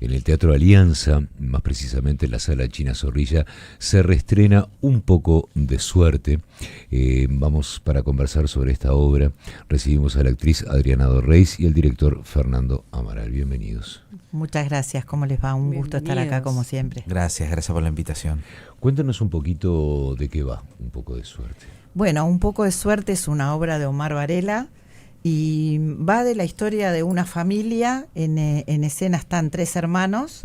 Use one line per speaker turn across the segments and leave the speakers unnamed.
En el Teatro Alianza, más precisamente en la Sala China Zorrilla, se reestrena Un poco de suerte. Vamos para conversar sobre esta obra. Recibimos a la actriz Adriana Dorreis y el director Fernando Amaral. Bienvenidos.
Muchas gracias, ¿cómo les va? Un gusto estar acá como siempre.
Gracias por la invitación.
Cuéntanos un poquito de qué va Un poco de suerte.
Bueno, Un poco de suerte es una obra de Omar Varela y va de la historia de una familia. En escena están 3 hermanos,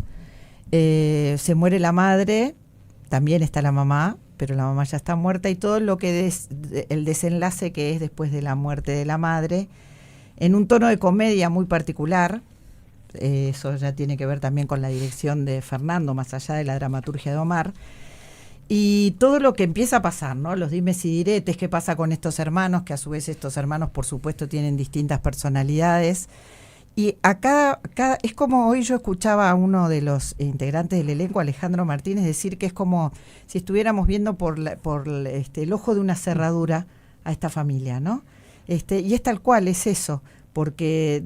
se muere la madre, también está la mamá, pero la mamá ya está muerta, y todo lo que el desenlace que es después de la muerte de la madre, en un tono de comedia muy particular. Eso ya tiene que ver también con la dirección de Fernando, más allá de la dramaturgia de Omar. Y todo lo que empieza a pasar, ¿no? Los dimes y diretes, qué pasa con estos hermanos, que a su vez estos hermanos, por supuesto, tienen distintas personalidades. Y acá es como hoy yo escuchaba a uno de los integrantes del elenco, Alejandro Martínez, decir que es como si estuviéramos viendo por el ojo de una cerradura a esta familia, ¿no? Y es tal cual, es eso, porque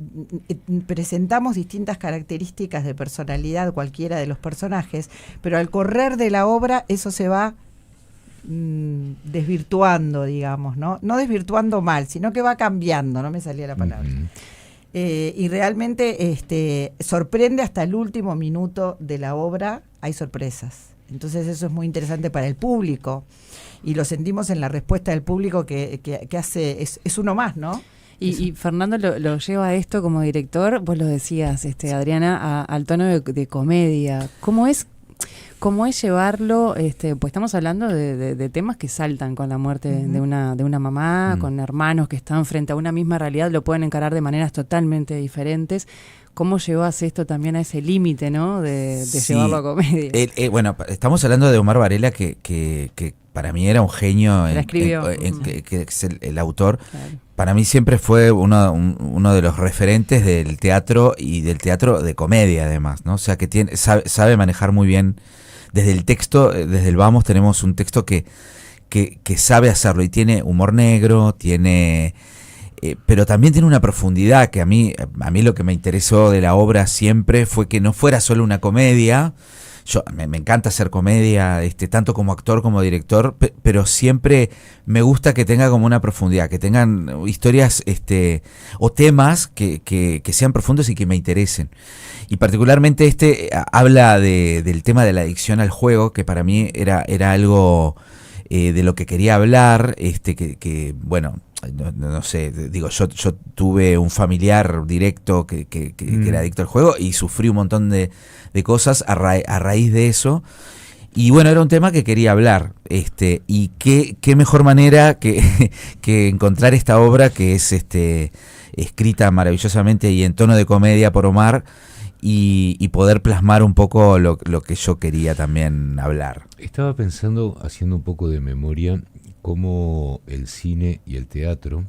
presentamos distintas características de personalidad cualquiera de los personajes, pero al correr de la obra eso se va desvirtuando, digamos, ¿no? No desvirtuando mal, sino que va cambiando, no me salía la palabra. Uh-huh. Y realmente sorprende hasta el último minuto de la obra, hay sorpresas. Entonces eso es muy interesante para el público, y lo sentimos en la respuesta del público que hace, es uno más, ¿no?
Y Fernando lo lleva a esto como director, vos lo decías, Adriana, al tono de comedia. ¿Cómo es llevarlo? Pues estamos hablando de temas que saltan con la muerte de una mamá, con hermanos que están frente a una misma realidad, lo pueden encarar de maneras totalmente diferentes. ¿Cómo llevas esto también a ese límite, ¿no? De llevarlo a comedia.
Bueno, estamos hablando de Omar Varela, que para mí era un genio, que es el autor. Claro. Para mí siempre fue uno de los referentes del teatro, y del teatro de comedia además, ¿no? O sea, que sabe manejar muy bien desde el texto, desde el vamos tenemos un texto que sabe hacerlo, y tiene humor negro, pero también tiene una profundidad que a mí lo que me interesó de la obra siempre fue que no fuera solo una comedia. Yo me encanta hacer comedia, tanto como actor como director, pero siempre me gusta que tenga como una profundidad, que tengan historias o temas que sean profundos y que me interesen. Y particularmente habla del tema de la adicción al juego, que para mí era algo de lo que quería hablar, bueno, no sé, digo, yo tuve un familiar directo que era adicto al juego, y sufrí un montón de cosas a raíz de eso. Y bueno, era un tema que quería hablar, y qué mejor manera que encontrar esta obra que es escrita maravillosamente y en tono de comedia por Omar, y poder plasmar un poco lo que yo quería también hablar.
Estaba pensando, haciendo un poco de memoria, cómo el cine y el teatro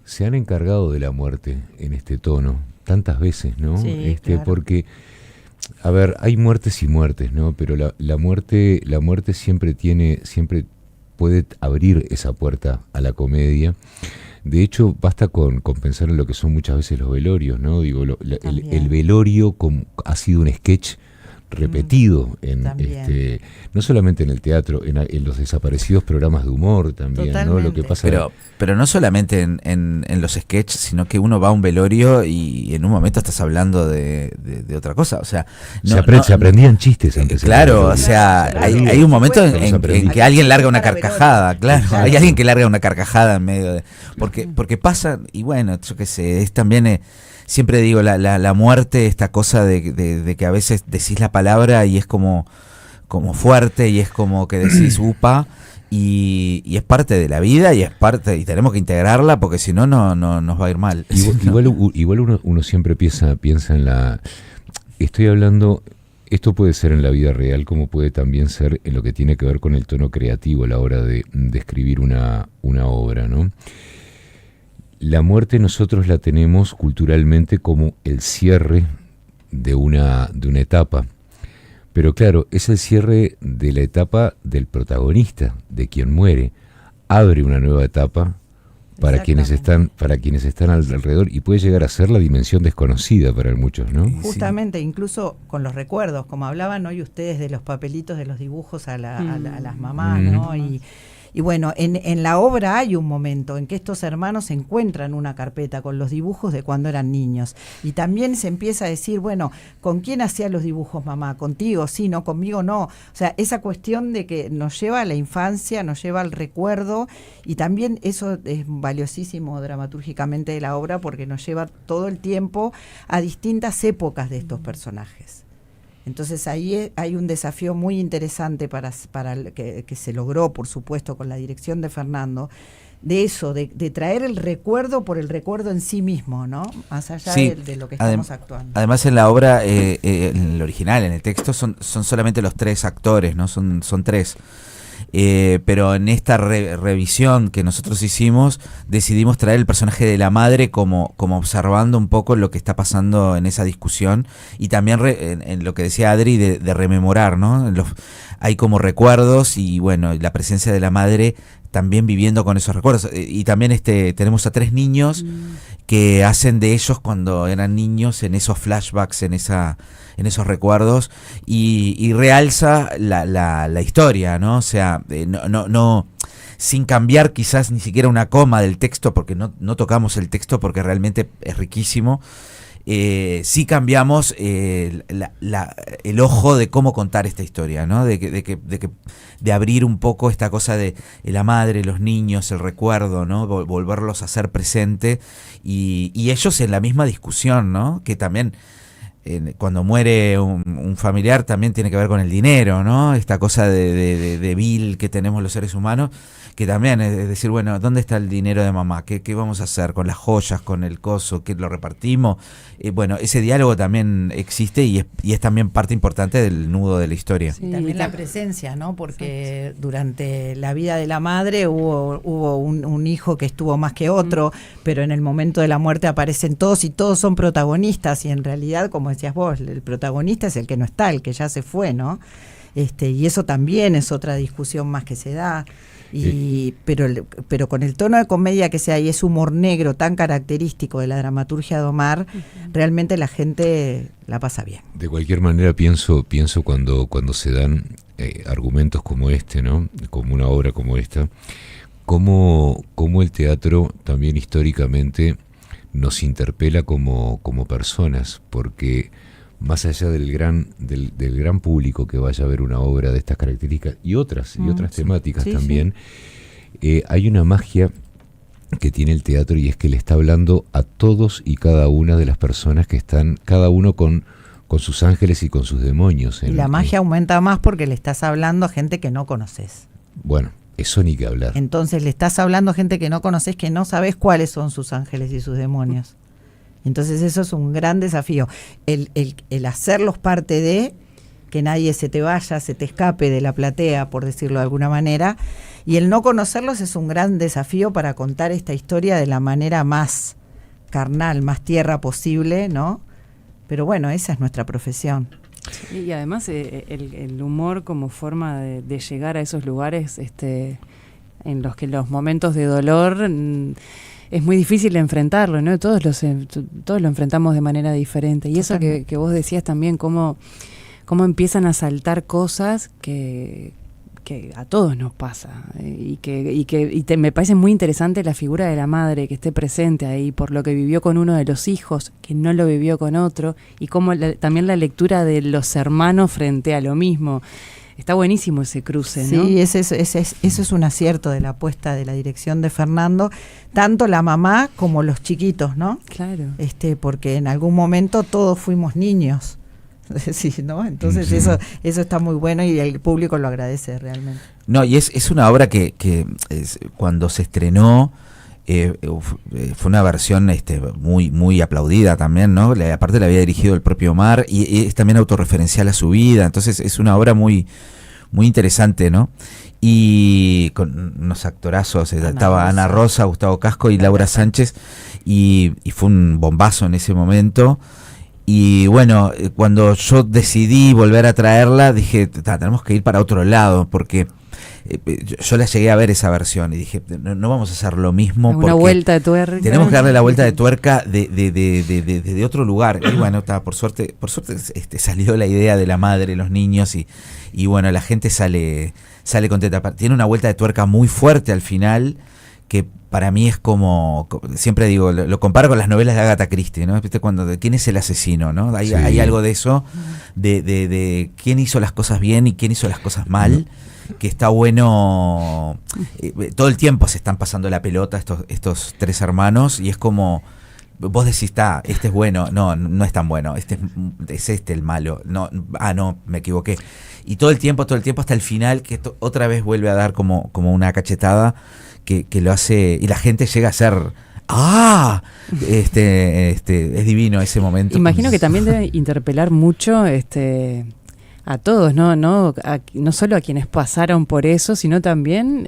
se han encargado de la muerte en este tono tantas veces, ¿no?
Sí, claro.
Porque, a ver, hay muertes y muertes, ¿no? Pero la muerte siempre puede abrir esa puerta a la comedia. De hecho, basta con pensar en lo que son muchas veces los velorios, ¿no? Digo, el velorio ha sido un sketch repetido no solamente en el teatro, en los desaparecidos programas de humor también. Totalmente. ¿No? Lo que pasa
pero no solamente en los sketches, sino que uno va a un velorio y en un momento estás hablando de otra cosa, o sea,
se aprendían chistes antes.
Claro, o sea, hay un momento en que alguien larga una carcajada, claro, hay alguien que larga una carcajada en medio de porque pasa, y bueno, yo qué sé, es también siempre digo, la muerte, esta cosa de que a veces decís la palabra y es como fuerte, y es como que decís upa, y es parte de la vida, y tenemos que integrarla, porque si no nos va a ir mal.
Igual uno siempre piensa en estoy hablando, esto puede ser en la vida real, como puede también ser en lo que tiene que ver con el tono creativo a la hora de escribir una obra, ¿no? La muerte nosotros la tenemos culturalmente como el cierre de una etapa. Pero claro, es el cierre de la etapa del protagonista, de quien muere. Abre una nueva etapa para quienes están alrededor, y puede llegar a ser la dimensión desconocida para muchos, ¿no?
Justamente, incluso con los recuerdos, como hablaban hoy ustedes de los papelitos de los dibujos a las mamás, ¿no? Y bueno, en la obra hay un momento en que estos hermanos encuentran una carpeta con los dibujos de cuando eran niños. Y también se empieza a decir, bueno, ¿con quién hacía los dibujos mamá? ¿Contigo? Sí, no, conmigo no. O sea, esa cuestión de que nos lleva a la infancia, nos lleva al recuerdo, y también eso es valiosísimo dramatúrgicamente de la obra, porque nos lleva todo el tiempo a distintas épocas de estos personajes. Entonces ahí hay un desafío muy interesante para que se logró, por supuesto, con la dirección de Fernando, de eso, de traer el recuerdo por el recuerdo en sí mismo, ¿no? Más allá de lo que estamos actuando.
Además, en la obra, en el original, en el texto, son solamente los 3 actores, ¿no? Son 3. Pero en esta revisión que nosotros hicimos, decidimos traer el personaje de la madre como observando un poco lo que está pasando en esa discusión, y también en lo que decía Adri de rememorar, ¿no? Hay como recuerdos, y bueno, la presencia de la madre también viviendo con esos recuerdos. Y también tenemos a 3 niños que hacen de ellos cuando eran niños, en esos flashbacks, en esos recuerdos, y realza la historia, ¿no? O sea, no sin cambiar quizás ni siquiera una coma del texto, porque no tocamos el texto porque realmente es riquísimo. Sí cambiamos el ojo de cómo contar esta historia, ¿no? De abrir un poco esta cosa de la madre, los niños, el recuerdo, ¿no? Volverlos a hacer presente, y ellos en la misma discusión, ¿no? Que también cuando muere un familiar también tiene que ver con el dinero, ¿no? Esta cosa de vil que tenemos los seres humanos, que también es decir, bueno, ¿dónde está el dinero de mamá? ¿Qué vamos a hacer con las joyas, con el coso? ¿Qué lo repartimos? Bueno, ese diálogo también existe, y es también parte importante del nudo de la historia.
Sí, también la presencia, ¿no? Porque durante la vida de la madre hubo un hijo que estuvo más que otro, pero en el momento de la muerte aparecen todos, y todos son protagonistas, y en realidad, como decías vos, el protagonista es el que no está, el que ya se fue, ¿no? Y eso también es otra discusión más que se da. Pero con el tono de comedia que sea, y ese humor negro tan característico de la dramaturgia de Omar, realmente la gente la pasa bien.
De cualquier manera, pienso cuando se dan argumentos como este, ¿no? Como una obra como esta, cómo el teatro también históricamente nos interpela como personas, porque más allá del gran público que vaya a ver una obra de estas características y otras temáticas también, hay una magia que tiene el teatro, y es que le está hablando a todos y cada una de las personas que están, cada uno con sus ángeles y con sus demonios.
Y la magia aumenta más porque le estás hablando a gente que no conoces.
Bueno, eso ni que hablar.
Entonces le estás hablando a gente que no conoces, que no sabes cuáles son sus ángeles y sus demonios. Entonces eso es un gran desafío, el hacerlos parte de, que nadie se te vaya, se te escape de la platea, por decirlo de alguna manera, y el no conocerlos es un gran desafío para contar esta historia de la manera más carnal, más tierra posible, ¿no? Pero bueno, esa es nuestra profesión.
Y además el humor como forma de llegar a esos lugares en los que los momentos de dolor es muy difícil enfrentarlo, ¿no? Todos lo enfrentamos de manera diferente. Y eso que vos decías también, cómo empiezan a saltar cosas que a todos nos pasa, me parece muy interesante la figura de la madre que esté presente ahí, por lo que vivió con uno de los hijos, que no lo vivió con otro, y cómo también la lectura de los hermanos frente a lo mismo. Está buenísimo ese cruce, ¿no?
Sí, eso es un acierto de la apuesta de la dirección de Fernando, tanto la mamá como los chiquitos, ¿no?
Claro.
Porque en algún momento todos fuimos niños. Sí, ¿no? Entonces eso está muy bueno, y el público lo agradece realmente.
No, y es una obra que cuando se estrenó fue una versión muy muy aplaudida también, ¿no? Aparte la había dirigido el propio Omar, y es también autorreferencial a su vida, entonces es una obra muy muy interesante, ¿no? Y con unos actorazos, estaba Ana Rosa, Gustavo Casco y Laura Sánchez, y fue un bombazo en ese momento. Y bueno, cuando yo decidí volver a traerla, dije, tenemos que ir para otro lado, porque yo la llegué a ver esa versión y dije, no vamos a hacer lo mismo.
Una vuelta de tuerca.
Tenemos que darle la vuelta de tuerca de otro lugar. Y bueno, por suerte salió la idea de la madre, los niños y bueno, la gente sale contenta. Tiene una vuelta de tuerca muy fuerte al final, que para mí es como, siempre digo, lo comparo con las novelas de Agatha Christie, ¿no? ¿Viste? ¿Quién es el asesino, no? Hay algo de eso, de quién hizo las cosas bien y quién hizo las cosas mal, que está bueno. Todo el tiempo se están pasando la pelota estos tres hermanos y es como, vos decís, este es bueno, no es tan bueno, es el malo, no, me equivoqué. Y todo el tiempo hasta el final, que esto otra vez vuelve a dar como una cachetada, que lo hace, y la gente llega a ser es divino ese momento.
Imagino que también debe interpelar mucho a todos, no solo a quienes pasaron por eso, sino también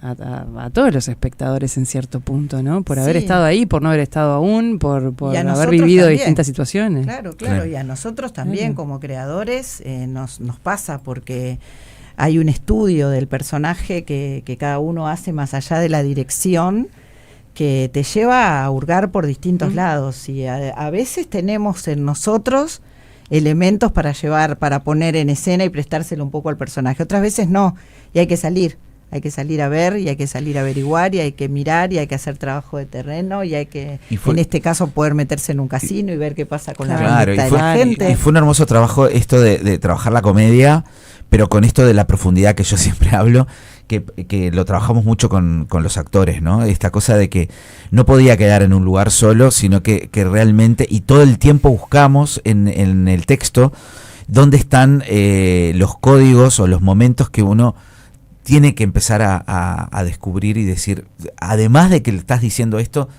a todos los espectadores en cierto punto, ¿no? Por haber estado ahí, por no haber estado aún, por haber vivido distintas situaciones.
Claro, y a nosotros también como creadores nos pasa, porque hay un estudio del personaje que cada uno hace más allá de la dirección, que te lleva a hurgar por distintos lados, y a veces tenemos en nosotros elementos para poner en escena y prestárselo un poco al personaje, otras veces no, y hay que salir a ver, y hay que salir a averiguar, y hay que mirar, y hay que hacer trabajo de terreno, y hay que, en este caso, poder meterse en un casino y ver qué pasa con la gente.
Y fue un hermoso trabajo esto de trabajar la comedia, pero con esto de la profundidad que yo siempre hablo, que lo trabajamos mucho con los actores, ¿no? Esta cosa de que no podía quedar en un lugar solo, sino que realmente, y todo el tiempo buscamos en el texto dónde están los códigos o los momentos que uno tiene que empezar a descubrir y decir, además de que le estás diciendo esto,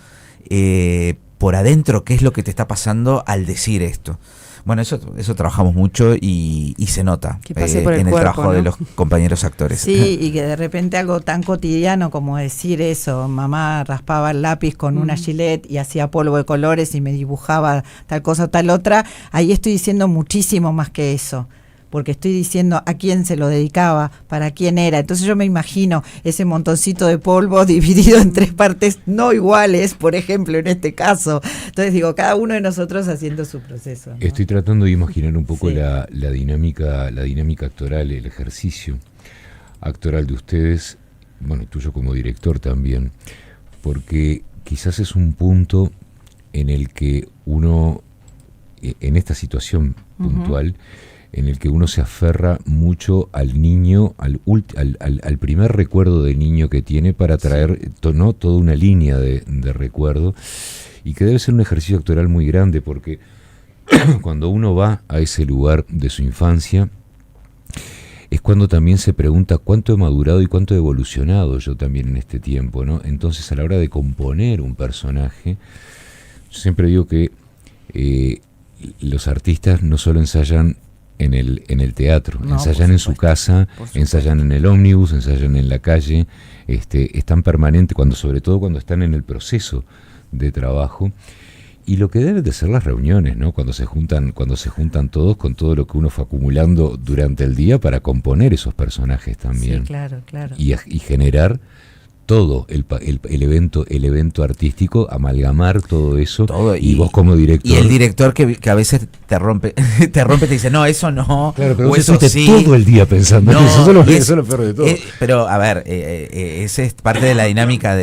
por adentro, ¿qué es lo que te está pasando al decir esto? Bueno, eso trabajamos mucho y se nota en el trabajo, ¿no?, de los compañeros actores.
Sí, y que de repente algo tan cotidiano como decir eso, mamá raspaba el lápiz con una Gillette y hacía polvo de colores y me dibujaba tal cosa o tal otra, ahí estoy diciendo muchísimo más que eso, porque estoy diciendo a quién se lo dedicaba, para quién era. Entonces yo me imagino ese montoncito de polvo dividido en tres partes no iguales, por ejemplo, en este caso. Entonces digo, cada uno de nosotros haciendo su proceso, ¿no?
Estoy tratando de imaginar un poco la dinámica actoral, el ejercicio actoral de ustedes, bueno, tuyo como director también, porque quizás es un punto en el que uno, en esta situación puntual, en el que uno se aferra mucho al niño, al primer recuerdo de niño que tiene, para traer toda una línea de recuerdo, y que debe ser un ejercicio actoral muy grande, porque cuando uno va a ese lugar de su infancia, es cuando también se pregunta cuánto he madurado y cuánto he evolucionado yo también en este tiempo, ¿no? Entonces, a la hora de componer un personaje, yo siempre digo que los artistas no solo ensayan en el teatro, ensayan en su casa, ensayan en el ómnibus, ensayan en la calle, están permanentes, sobre todo cuando están en el proceso de trabajo, y lo que deben de ser las reuniones, ¿no? Cuando se juntan todos con todo lo que uno fue acumulando durante el día para componer esos personajes también.
Sí, claro.
Y generar todo el evento artístico, amalgamar todo eso, y vos como director.
Y el director que a veces te rompe, te dice, no, eso no.
Claro, pero
o
vos
eso
estuviste
sí.
todo el día pensando en eso. Eso es lo peor de todo.
Pero, a ver, esa es parte de la dinámica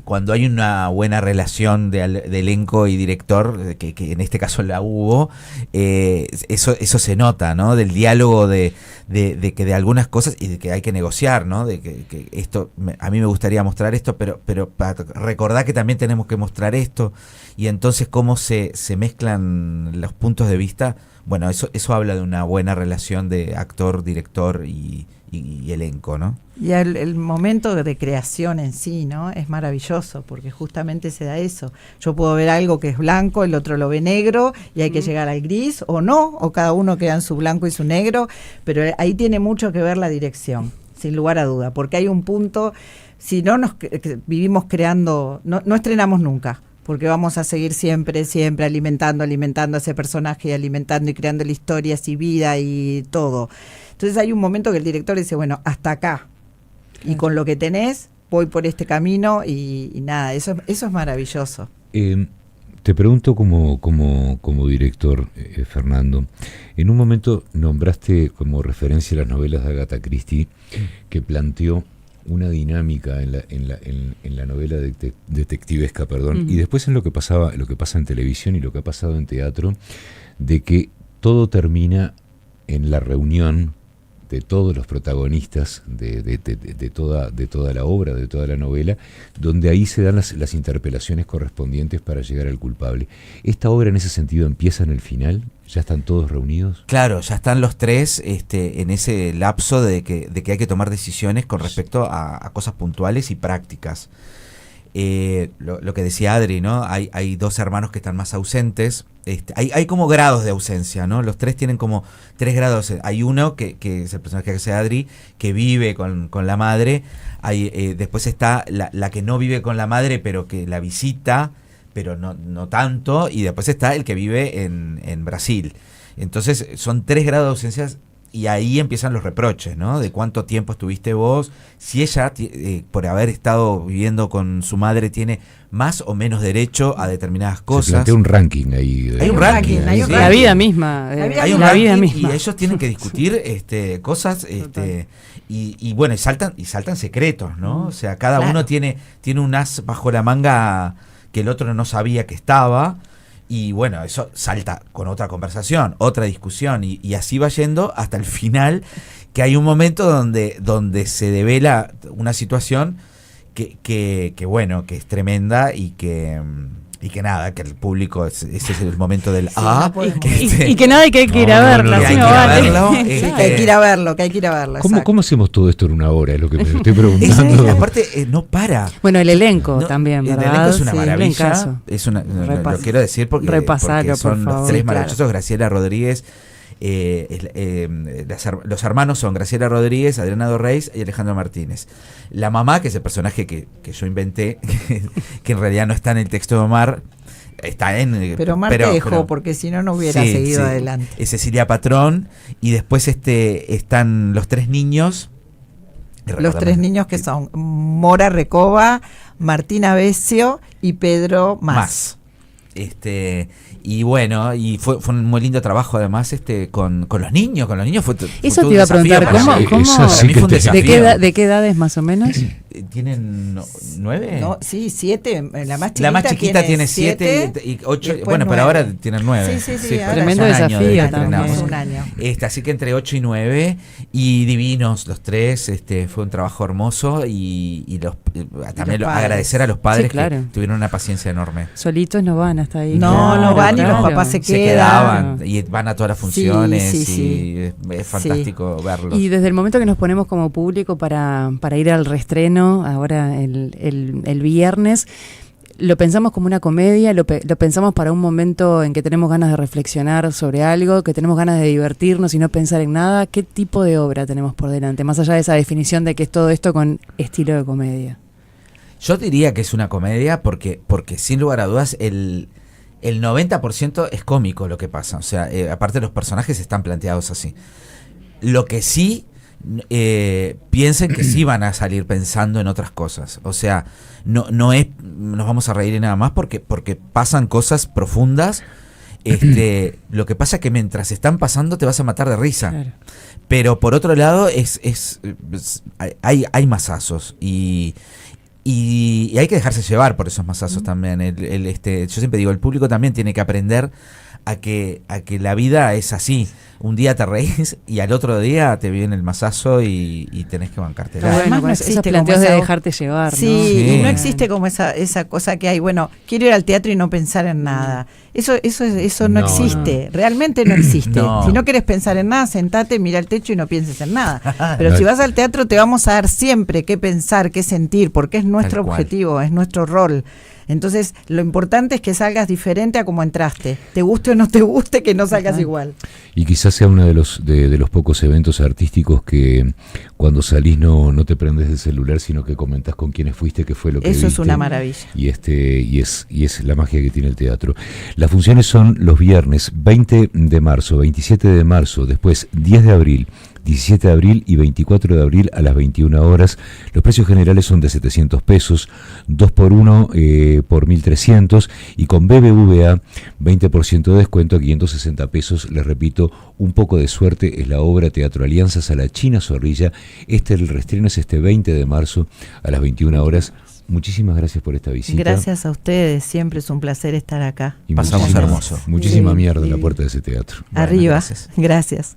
cuando hay una buena relación de elenco y director, que en este caso la hubo, eso se nota, ¿no? Del diálogo de que de algunas cosas, y de que hay que negociar, ¿no? De que esto, a mí me gustaría mostrar esto, pero para recordar que también tenemos que mostrar esto, y entonces cómo se mezclan los puntos de vista. Bueno, eso habla de una buena relación de actor, director y elenco, ¿no?
Y el momento de creación en sí, ¿no? Es maravilloso, porque justamente se da eso. Yo puedo ver algo que es blanco, el otro lo ve negro, y hay que llegar al gris, o no, o cada uno queda en su blanco y su negro, pero ahí tiene mucho que ver la dirección, sin lugar a duda, porque hay un punto, si no vivimos creando, no estrenamos nunca, porque vamos a seguir siempre alimentando a ese personaje, y alimentando y creando historias y vida y todo. Entonces hay un momento que el director dice, bueno, hasta acá, y con lo que tenés voy por este camino y nada, eso es maravilloso.
Te pregunto como director, Fernando, en un momento nombraste como referencia las novelas de Agatha Christie, que planteó una dinámica en la novela detectivesca, y después en lo que pasa en televisión y lo que ha pasado en teatro, de que todo termina en la reunión de todos los protagonistas de toda la obra, de toda la novela, donde ahí se dan las interpelaciones correspondientes para llegar al culpable. ¿Esta obra en ese sentido empieza en el final? ¿Ya están todos reunidos?
Claro, ya están los tres en ese lapso de que hay que tomar decisiones con respecto a cosas puntuales y prácticas. Lo que decía Adri, ¿no? Hay dos hermanos que están más ausentes. Hay como grados de ausencia, ¿no? Los tres tienen como 3 grados. Hay uno que es el personaje que hace Adri, que vive con la madre. Después está la que no vive con la madre, pero que la visita, pero no tanto. Y después está el que vive en Brasil. Entonces son 3 grados de ausencias. Y ahí empiezan los reproches, ¿no? De cuánto tiempo estuviste vos, si ella, por haber estado viviendo con su madre, tiene más o menos derecho a determinadas cosas. Se
plantea un ranking ahí.
Hay un ranking.
La vida misma.
Hay un ranking y ellos tienen que discutir cosas, y bueno, y saltan secretos, ¿no? O sea, cada uno tiene un as bajo la manga que el otro no sabía que estaba. Y bueno, eso salta con otra conversación, otra discusión, y así va yendo hasta el final, que hay un momento donde se devela una situación que bueno, que es tremenda y que nada, que el público, ese es el momento del
y que nada, que hay que ir a verla,
que hay que ir a
verlo. Que hay que ir a verlo.
¿Cómo hacemos todo esto en una hora? Es lo que me estoy preguntando.
Aparte, no para.
Bueno, el elenco también, ¿verdad?
El elenco es una maravilla. Lo quiero decir porque son los 3 maravillosos. Claro. Graciela Rodríguez. Los hermanos son Graciela Rodríguez, Adriana Dorreis y Alejandro Martínez. La mamá, que es el personaje que yo inventé, que en realidad no está en el texto de Omar, está en...
Pero Omar te dejó, porque si no hubiera seguido adelante.
Es Cecilia Patrón, y después están los 3 niños.
Los 3 niños que son Mora Recoba, Martina Besio y Pedro Mas.
Y bueno, y fue un muy lindo trabajo además con los niños.
Eso te iba a preguntar, ¿cómo? ¿De qué edades más o menos?
¿Tienen 9?
No, sí, 7.
La más chiquita tiene 7 y 8. Bueno, 9. Pero ahora tienen 9.
Sí,
tremendo desafío también.
Un año.
Así que entre 8 y 9, y divinos los 3. Fue un trabajo hermoso, y también agradecer a los padres, que tuvieron una paciencia enorme.
Solitos no van hasta ahí.
No van, y los papás se quedaban.
Y van a todas las funciones, y es fantástico verlos.
Y desde el momento que nos ponemos como público para ir al reestreno, ahora el viernes, lo pensamos como una comedia, lo pensamos para un momento en que tenemos ganas de reflexionar sobre algo, que tenemos ganas de divertirnos y no pensar en nada. ¿Qué tipo de obra tenemos por delante? Más allá de esa definición de que es todo esto con estilo de comedia.
Yo diría que es una comedia porque sin lugar a dudas el 90% es cómico lo que pasa. O sea, aparte los personajes están planteados así. Lo que sí, piensen que sí van a salir pensando en otras cosas. O sea, no nos vamos a reír y nada más porque pasan cosas profundas. Lo que pasa es que mientras están pasando te vas a matar de risa. Claro. Pero por otro lado hay masazos y hay que dejarse llevar por esos masazos también. Yo siempre digo, el público también tiene que aprender a que la vida es así. Un día te reís y al otro día te viene el mazazo y tenés que bancarte.
Además, no existe esos planteos de dejarte llevar, ¿no?
Sí, y no existe como esa cosa que hay, bueno, quiero ir al teatro y no pensar en nada. Eso no existe, realmente no existe. Si no querés pensar en nada, sentate, mira el techo y no pienses en nada. Pero si vas al teatro te vamos a dar siempre qué pensar, qué sentir, porque es nuestro objetivo, es nuestro rol. Entonces, lo importante es que salgas diferente a como entraste. Te guste o no te guste, que no salgas igual.
Y quizás sea uno de los pocos eventos artísticos que cuando salís no te prendes del celular, sino que comentás con quiénes fuiste, qué fue lo que viste.
Eso es una maravilla.
Y es la magia que tiene el teatro. Las funciones son los viernes 20 de marzo, 27 de marzo, después 10 de abril, 17 de abril y 24 de abril a las 21 horas. Los precios generales son de 700 pesos, 2x1 por 1.300 y con BBVA 20% de descuento a 560 pesos. Les repito, Un poco de suerte es la obra Teatro Alianzas a la China Zorrilla. El reestreno es este 20 de marzo a las 21 horas. Muchísimas gracias por esta visita.
Gracias a ustedes, siempre es un placer estar acá.
Y pasamos hermoso.
Muchísima mierda en la puerta de ese teatro.
Arriba,
Bueno,
gracias.